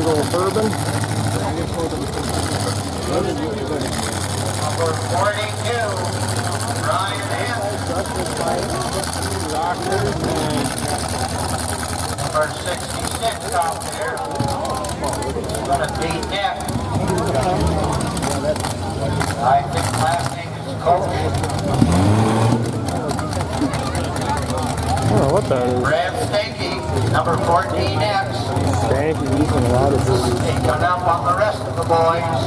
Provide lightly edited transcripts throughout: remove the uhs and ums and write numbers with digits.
big old bourbon. Number 42, Ryan Hill. Number 66 out there. Gonna beat Nick. I think last name is Coach. I don't know what that is. Brad Stanky, number 14X. Stank, he's using a lot of this. Sneaking up on the rest of the boys.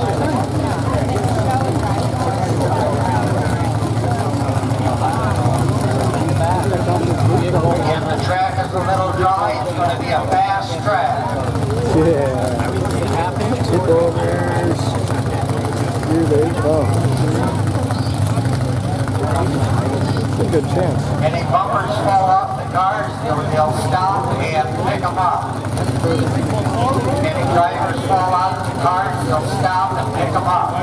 Again, the track is a little dry. It's going to be a fast track. Yeah. Tip overs. Here they come. It's a good chance. Any bumpers fall off the cars, they'll stop and pick them up. Any drivers fall out of the cars, they'll stop and pick them up.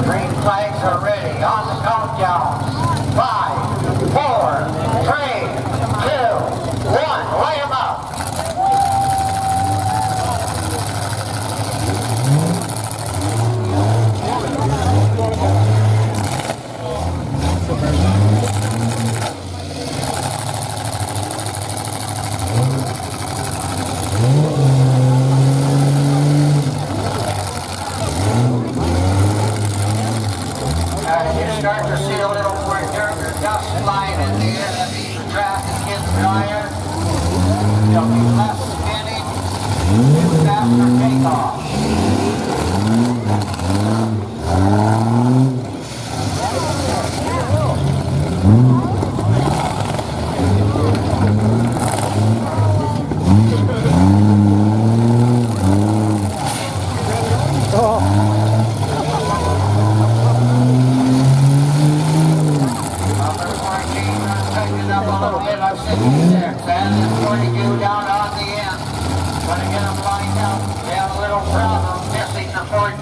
Green flags are ready on the countdown. 5, 4, 3, 2, 1. Lay them up. You start to see a little more dirt or dust flying in the air. That means the track is getting drier. There'll be less spinning and faster takeoff.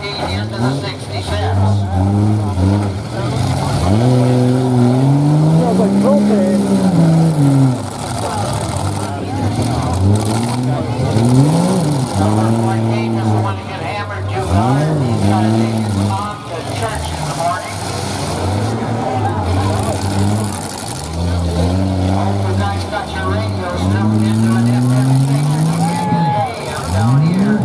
Into the 66. Smells like propane. Number 14 doesn't want to get hammered too hard. He's got to take his mom to church in the morning. Hope you guys got your radios stuffed into an FM station. You can't get AM down here.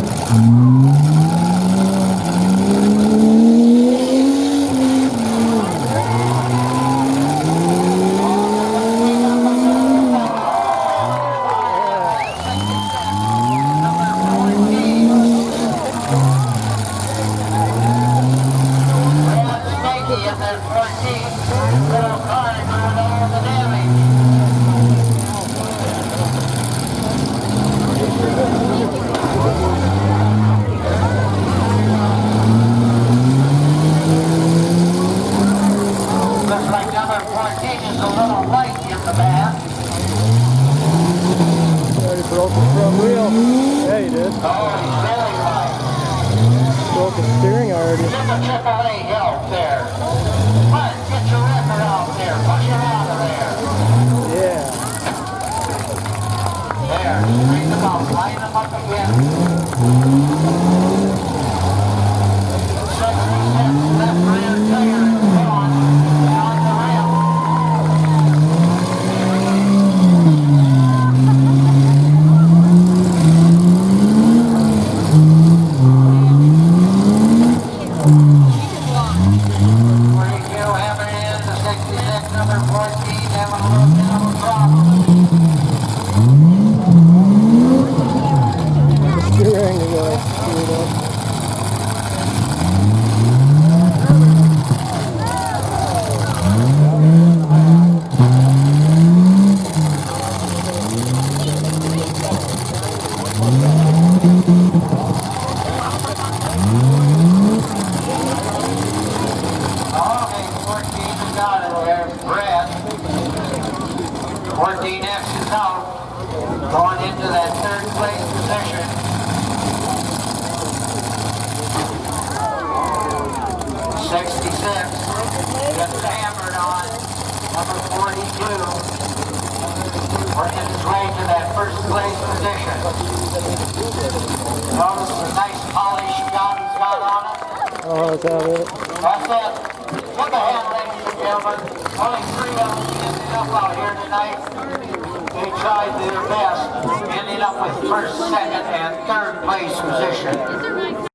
Broke the front wheel. Yeah, you did. Oh, he's very light. Broke the steering already. Get the AAA help there. Mark, get your wrapper out there. Push her out of there. Yeah. There, straighten them out. Line them up again. 66 left rear tire is gone. Down the rim. Steering to go screwed up. Okay, 14 is out of there. Brad. 14X is out. Going into that third place position. 66 gets hammered on number 42. working his way to that first place position. Notice the nice polished job he's got on it. Oh, is that it? That's it. Give a hand, ladies and gentlemen. Only 3 of them ended up out here tonight. They tried their best, ending up with first, second, and third place position.